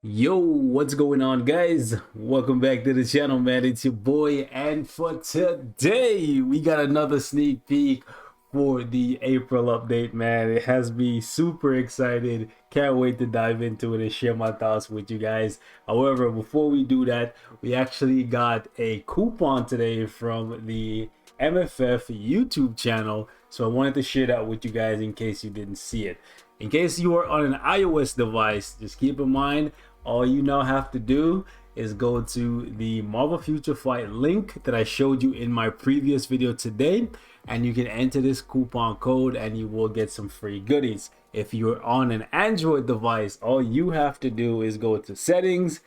Yo, what's going on, guys? Welcome back to the channel, man. It's your boy, and for today we got another sneak peek for the April update, man. It has me super excited. Can't wait to dive into it and share my thoughts with you guys. However, before we do that, we actually got a coupon today from the MFF YouTube channel, so I wanted to share that with you guys in case you didn't see it. In case you are on an iOS device, just keep in mind, all you now have to do is go to the Marvel Future Fight link that I showed you in my previous video today, and you can enter this coupon code and you will get some free goodies. If you're on an Android device, all you have to do is go to settings,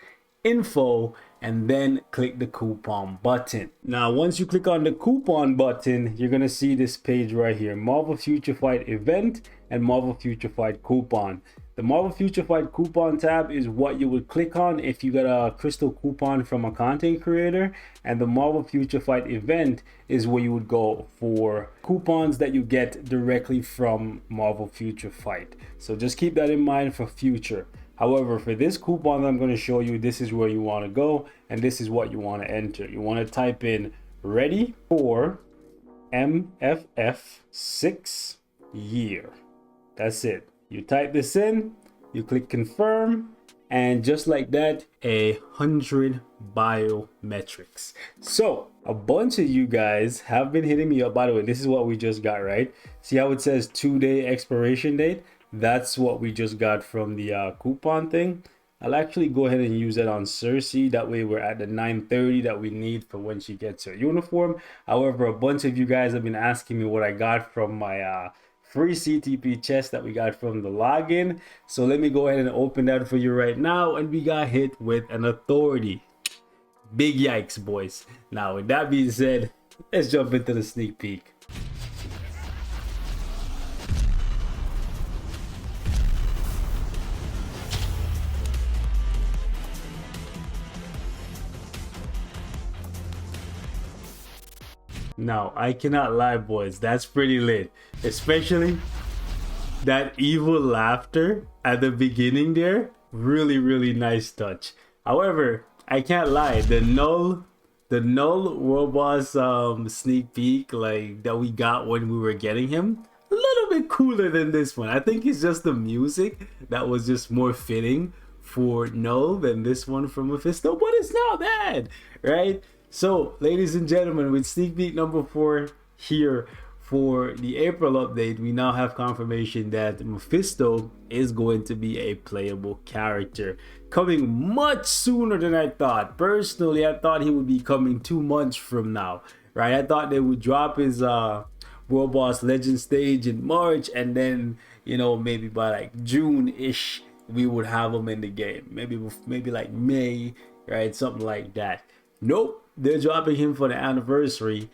info, and then click the coupon button. Now once you click on the coupon button, you're gonna see this page right here, Marvel Future Fight event and Marvel Future Fight coupon. The Marvel Future Fight coupon tab is what you would click on if you got a crystal coupon from a content creator, and the Marvel Future Fight event is where you would go for coupons that you get directly from Marvel Future Fight. So just keep that in mind for future. However, for this coupon that I'm going to show you, this is where you want to go, and this is what you want to enter. You want to type in ready for MFF 6 year. That's it. You type this in, you click confirm, and just like that, 100 biometrics. So a bunch of you guys have been hitting me up. By the way, this is what we just got, right? See how it says 2-day expiration date? That's what we just got from the coupon thing. I'll actually go ahead and use that on Cersei. That way we're at the 9:30 that we need for when she gets her uniform. However, a bunch of you guys have been asking me what I got from my free CTP chest that we got from the login. So let me go ahead and open that for you right now. And we got hit with an authority. Big yikes, boys. Now with that being said, let's jump into the sneak peek. Now, I cannot lie, boys. That's pretty lit. Especially that evil laughter at the beginning there. Really, really nice touch. However, I can't lie. The null World Boss sneak peek like that we got when we were getting him, a little bit cooler than this one. I think it's just the music that was just more fitting for Null than this one from Mephisto, but it's not bad, right? So, ladies and gentlemen, with sneak peek number 4 here for the April update, we now have confirmation that Mephisto is going to be a playable character, coming much sooner than I thought. Personally, I thought he would be coming 2 months from now, right? I thought they would drop his World Boss Legend stage in March, and then, you know, maybe by like June-ish, we would have him in the game. Maybe like May, right? Something like that. Nope. They're dropping him for the anniversary,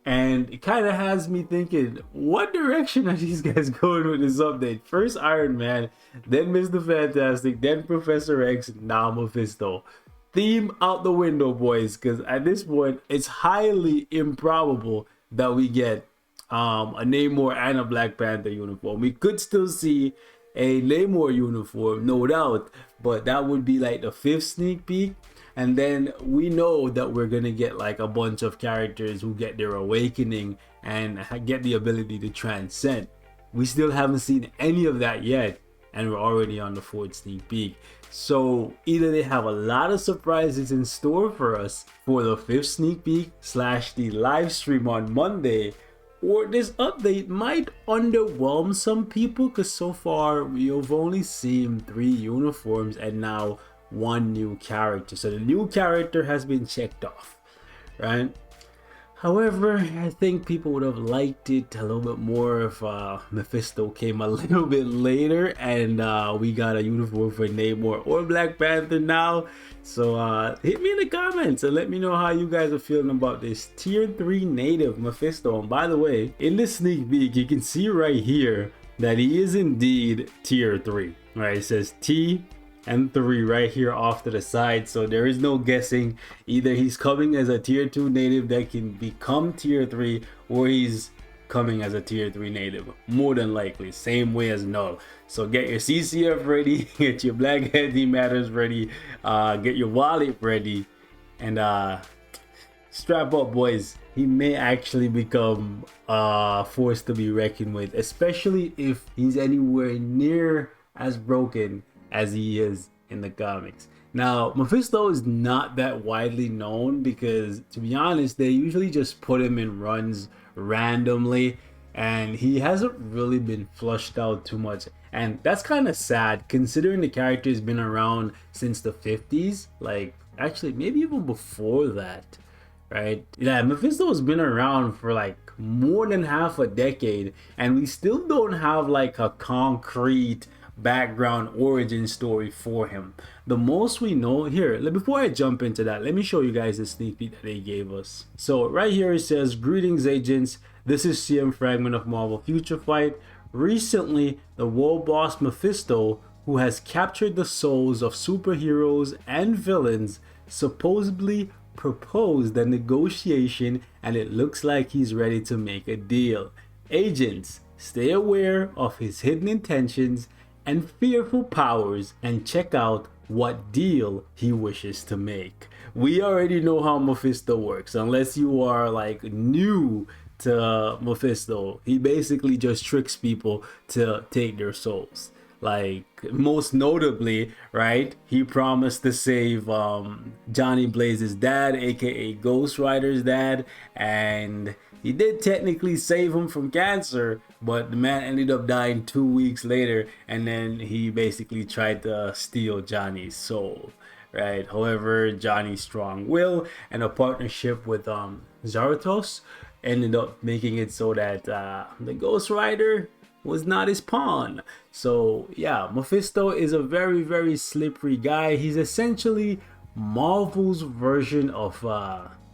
and it kind of has me thinking, what direction are these guys going with this update? First Iron Man, then Mr. Fantastic, then Professor X, now Mephisto. Theme out the window, boys, because at this point it's highly improbable that we get a Namor and a Black Panther uniform. We could still see a Namor uniform, no doubt, but that would be like the 5th sneak peek. And then we know that we're gonna get like a bunch of characters who get their awakening and get the ability to transcend. We still haven't seen any of that yet, and we're already on the 4th sneak peek. So either they have a lot of surprises in store for us for the 5th sneak peek / the live stream on Monday, or this update might underwhelm some people, because so far we've only seen 3 uniforms and now 1 new character. So the new character has been checked off, right? However, I think people would have liked it a little bit more if Mephisto came a little bit later and we got a uniform for Namor or Black Panther now. So hit me in the comments and let me know how you guys are feeling about this tier 3 native Mephisto. And by the way, in the sneak peek, you can see right here that he is indeed tier 3, right? It says T and 3 right here off to the side, so there is no guessing. Either he's coming as a tier 2 native that can become tier 3, or he's coming as a tier 3 native, more than likely, same way as Null. So get your CCF ready, get your Black Handy Matters ready, get your wallet ready, and strap up, boys. He may actually become a force to be reckoned with, especially if he's anywhere near as broken as he is in the comics. Now, Mephisto is not that widely known because, to be honest, they usually just put him in runs randomly, and he hasn't really been flushed out too much. And that's kind of sad considering the character has been around since the 50s, like actually maybe even before that, right? Yeah, Mephisto has been around for like more than half a decade, and we still don't have like a concrete background origin story for him. The most we know here, before I jump into that, let me show you guys the sneak peek that they gave us. So right here it says, "Greetings agents, this is CM Fragment of Marvel Future Fight. Recently, the world boss Mephisto, who has captured the souls of superheroes and villains, supposedly proposed a negotiation, and it looks like he's ready to make a deal. Agents, stay aware of his hidden intentions and fearful powers, and check out what deal he wishes to make." We already know how Mephisto works. Unless you are like new to Mephisto, he basically just tricks people to take their souls. Like, most notably, right, he promised to save Johnny Blaze's dad, aka Ghost Rider's dad, and he did technically save him from cancer, but the man ended up dying 2 weeks later, and then he basically tried to steal Johnny's soul, right? However, Johnny's strong will and a partnership with Zarathos ended up making it so that the Ghost Rider was not his pawn. So yeah, Mephisto is a very, very slippery guy. He's essentially Marvel's version of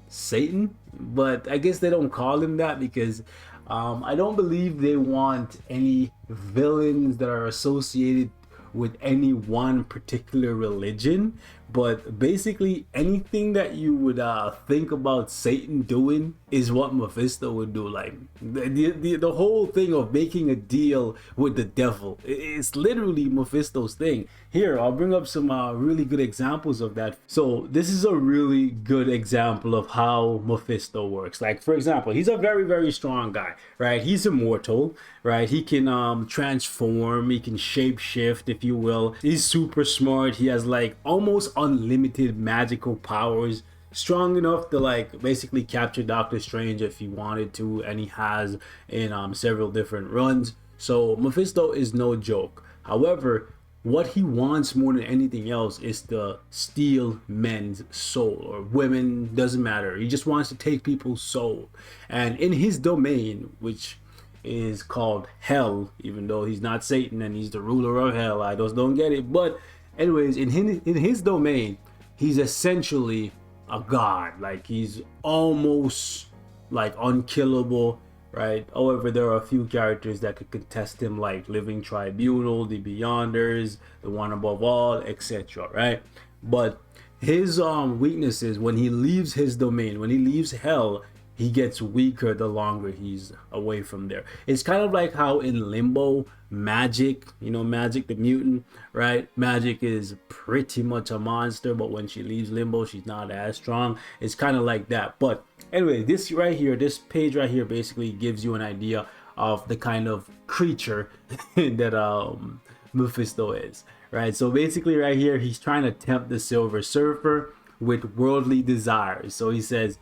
Satan, but I guess they don't call him that because I don't believe they want any villains that are associated with any one particular religion. But basically anything that you would think about Satan doing is what Mephisto would do. Like the whole thing of making a deal with the devil, it's literally Mephisto's thing. Here, I'll bring up some really good examples of that. So this is a really good example of how Mephisto works. Like, for example, he's a very, very strong guy, right? He's immortal, right? He can transform, he can shapeshift, if you will. He's super smart. He has like almost unlimited magical powers, strong enough to like basically capture Doctor Strange if he wanted to, and he has in several different runs. So Mephisto is no joke. However, what he wants more than anything else is to steal men's soul, or women, doesn't matter. He just wants to take people's soul, and in his domain, which is called hell, even though he's not Satan and he's the ruler of hell, I just don't get it. But anyways, in his domain, he's essentially a god. Like, he's almost like unkillable, right? However, there are a few characters that could contest him, like Living Tribunal, the Beyonders, the One Above All, etc., right? But his weaknesses, when he leaves his domain, when he leaves hell, he gets weaker the longer he's away from there. It's kind of like how in Limbo, Magic, you know, Magic the Mutant, right? Magic is pretty much a monster, but when she leaves Limbo, she's not as strong. It's kind of like that. But anyway, this right here, this page right here basically gives you an idea of the kind of creature that Mephisto is, right? So basically right here, he's trying to tempt the Silver Surfer with worldly desires. So he says,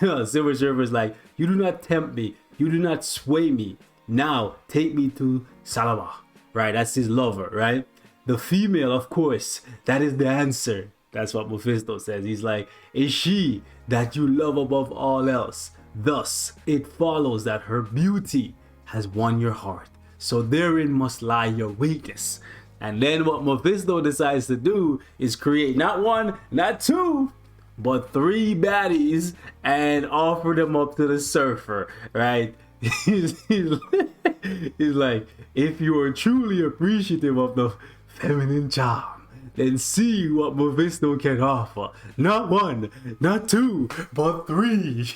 Silver Surfer is like, "You do not tempt me, you do not sway me. Now take me to Salama," right? That's his lover, right? The female, of course, that is the answer. That's what Mephisto says. He's like, "Is she that you love above all else? Thus, it follows that her beauty has won your heart. So therein must lie your weakness." And then what Mephisto decides to do is create not one, not two, but 3 baddies and offer them up to the Surfer, right? he's like, "If you are truly appreciative of the feminine charm, then see what Mephisto can offer. Not 1, not 2, but 3.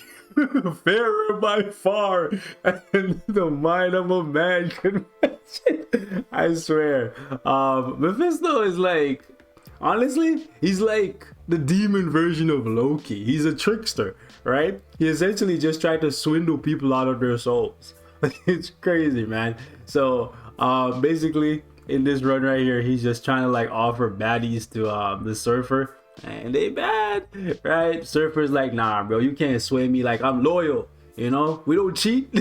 fairer by far, and the mind of a man can imagine. I swear. Mephisto is like, honestly, he's like the demon version of Loki. He's a trickster, right? He essentially just tried to swindle people out of their souls. It's crazy, man. So basically in this run right here, he's just trying to like offer baddies to the Surfer, and they bad, right? Surfer's like, nah bro, you can't sway me, like I'm loyal, you know, we don't cheat.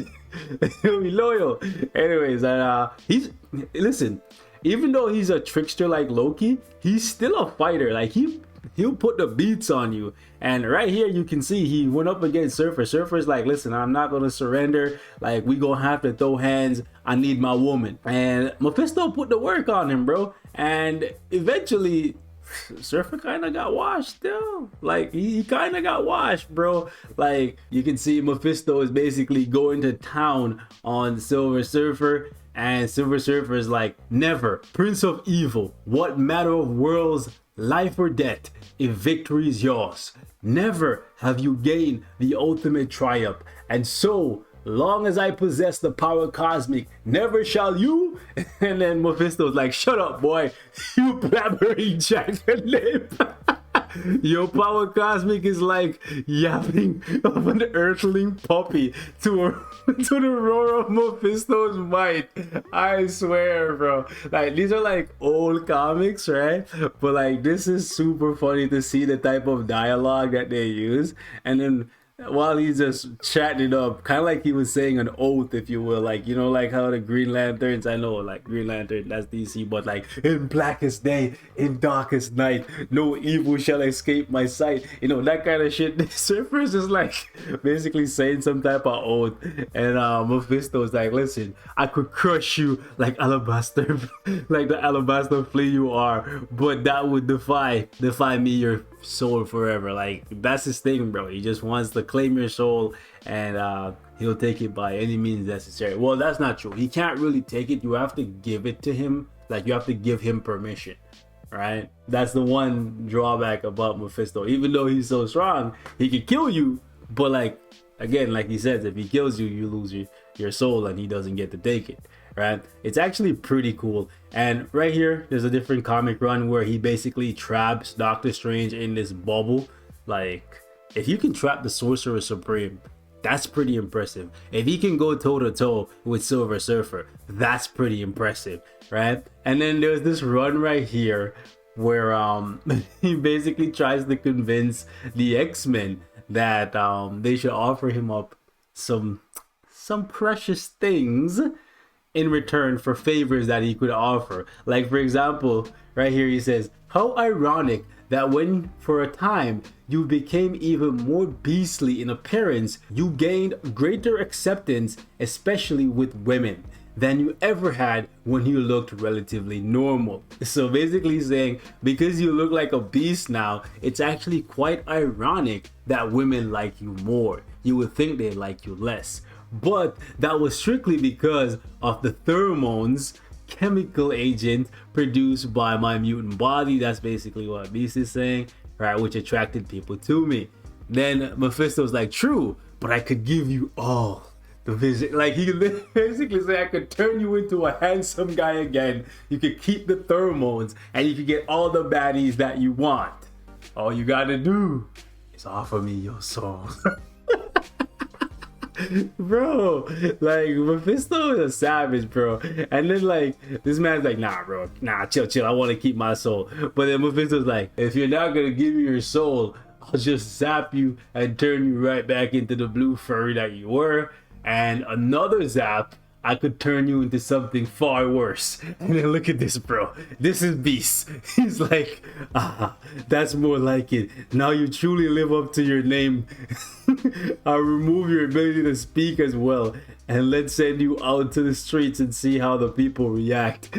We loyal. Anyways, and he's, listen, even though he's a trickster like Loki, he's still a fighter. Like he'll put the beats on you. And right here you can see he went up against Surfer. Surfer's like, listen, I'm not gonna surrender, like we gonna have to throw hands, I need my woman. And Mephisto put the work on him, bro, and eventually Surfer kind of got washed still. Like he kind of got washed, bro. Like you can see Mephisto is basically going to town on Silver Surfer, and Silver Surfer is like, never, Prince of Evil, what matter of worlds, life or death, if victory is yours. Never have you gained the ultimate triumph, and so long as I possess the power cosmic, never shall you. And then Mephisto's like, shut up boy, you blabbering jackalip. Your power cosmic is like yapping of an earthling puppy to the roar of Mephisto's might. I swear, bro. Like these are like old comics, right? But like this is super funny to see the type of dialogue that they use. And then while he's just chatting it up, kind of like he was saying an oath, if you will, like, you know, like how the Green Lanterns, I know, like Green Lantern, that's DC, but like, in blackest day, in darkest night, no evil shall escape my sight, you know, that kind of shit. The Surfer's just like basically saying some type of oath, and Mephisto's like, listen, I could crush you like alabaster, like the alabaster flea you are, but that would defy me, your soul forever. Like that's his thing, bro. He just wants to claim your soul, and he'll take it by any means necessary. Well, that's not true. He can't really take it. You have to give it to him. Like you have to give him permission, right? That's the one drawback about Mephisto. Even though he's so strong, he can kill you, but like, again, like he says, if he kills you, you lose your soul, and he doesn't get to take it, right? It's actually pretty cool. And right here there's a different comic run where he basically traps Doctor Strange in this bubble. Like if you can trap the Sorcerer Supreme, that's pretty impressive. If he can go toe to toe with Silver Surfer, that's pretty impressive, right? And then there's this run right here where he basically tries to convince the X-Men that they should offer him up some precious things in return for favors that he could offer. Like for example, right here he says, how ironic that when for a time you became even more beastly in appearance, you gained greater acceptance, especially with women, than you ever had when you looked relatively normal. So basically saying, because you look like a beast now, it's actually quite ironic that women like you more. You would think they like you less. But that was strictly because of the pheromones, chemical agent produced by my mutant body. That's basically what Beast is saying, right? Which attracted people to me. Then Mephisto's like, true, but I could give you all the vision. Like he could basically say, I could turn you into a handsome guy again. You could keep the pheromones, and you could get all the baddies that you want. All you gotta do is offer me your soul. Bro, like Mephisto is a savage, bro. And then like this man's like, nah bro, nah, chill, I want to keep my soul. But then Mephisto's like, if you're not gonna give me your soul, I'll just zap you and turn you right back into the blue furry that you were, and another zap, I could turn you into something far worse. And then look at this, bro. This is Beast. He's like, that's more like it. Now you truly live up to your name. I'll remove your ability to speak as well, and let's send you out to the streets and see how the people react.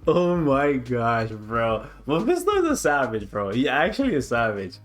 Oh my gosh, bro. Mephisto is a savage, bro. He actually is savage.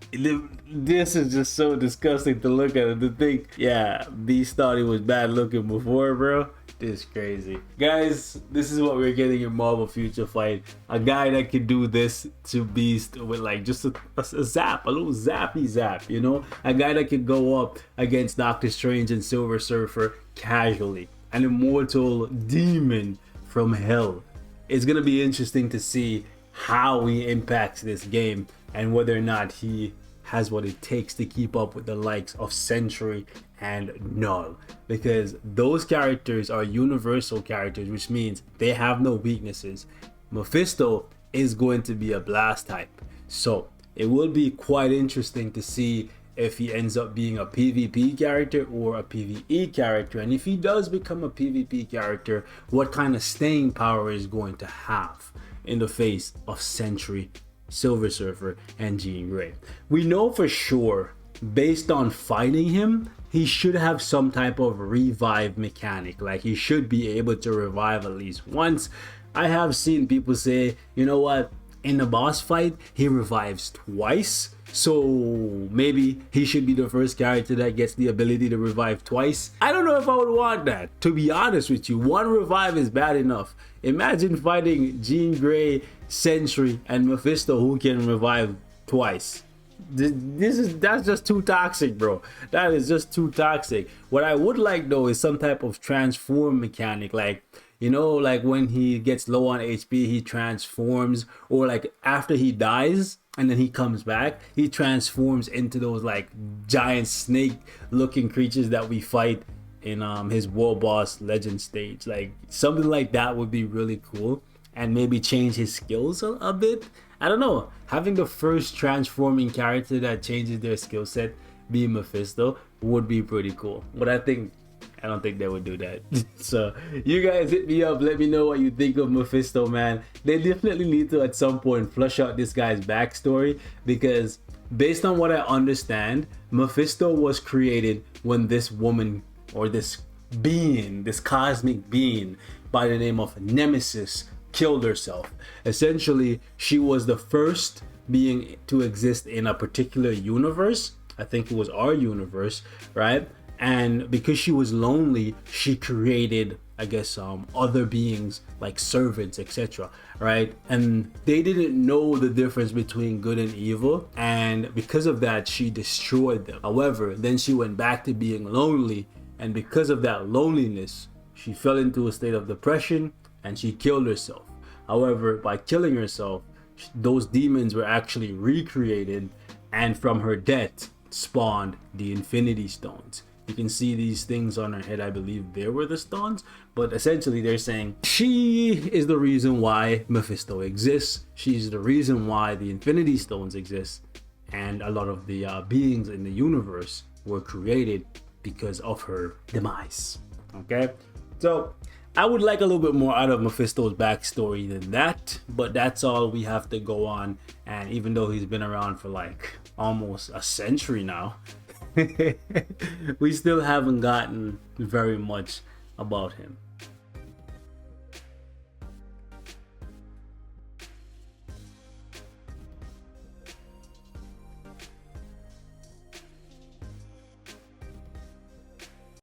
This is just so disgusting to look at, and to think, yeah, Beast thought he was bad looking before, bro. This is crazy. Guys, this is what we're getting in Marvel Future Fight. A guy that could do this to Beast with like just a zap, a little zappy zap, you know? A guy that could go up against Doctor Strange and Silver Surfer casually. An immortal demon from hell. It's gonna be interesting to see how he impacts this game and whether or not he has what it takes to keep up with the likes of Sentry and Null, because those characters are universal characters, which means they have no weaknesses. Mephisto is going to be a blast type, so it will be quite interesting to see if he ends up being a PvP character or a PvE character, and if he does become a PvP character, what kind of staying power is going to have in the face of Sentry, Silver Surfer, and Jean Grey. We know for sure, based on fighting him, he should have some type of revive mechanic. Like, he should be able to revive at least once. I have seen people say, you know what, in the boss fight, he revives twice. So maybe he should be the first character that gets the ability to revive twice. I don't know if I would want that, to be honest with you. One revive is bad enough. Imagine fighting Jean Grey, Sentry, and Mephisto who can revive twice. That's just too toxic, bro. That is just too toxic. What I would like though is some type of transform mechanic, like, you know, like when he gets low on HP, he transforms, or like after he dies and then he comes back, he transforms into those like giant snake looking creatures that we fight in his World Boss Legend stage. Like something like that would be really cool, and maybe change his skills a bit. I don't know, having the first transforming character that changes their skill set be Mephisto would be pretty cool. But I don't think they would do that. So you guys hit me up, let me know what you think of Mephisto, man. They definitely need to at some point flush out this guy's backstory, because based on what I understand, Mephisto was created when this woman, or this being, this cosmic being by the name of Nemesis, killed herself. Essentially, she was the first being to exist in a particular universe. I think it was our universe, right? And because she was lonely, she created, I guess, other beings like servants, etc., right? And they didn't know the difference between good and evil, and because of that, she destroyed them. However, then she went back to being lonely, and because of that loneliness, she fell into a state of depression and she killed herself. However, by killing herself, those demons were actually recreated, and from her death spawned the Infinity Stones. You can see these things on her head. I believe they were the stones, but essentially they're saying she is the reason why Mephisto exists. She's the reason why the Infinity Stones exist, and a lot of the beings in the universe were created because of her demise. Okay, so I would like a little bit more out of Mephisto's backstory than that, but that's all we have to go on. And even though he's been around for like almost a century now, we still haven't gotten very much about him.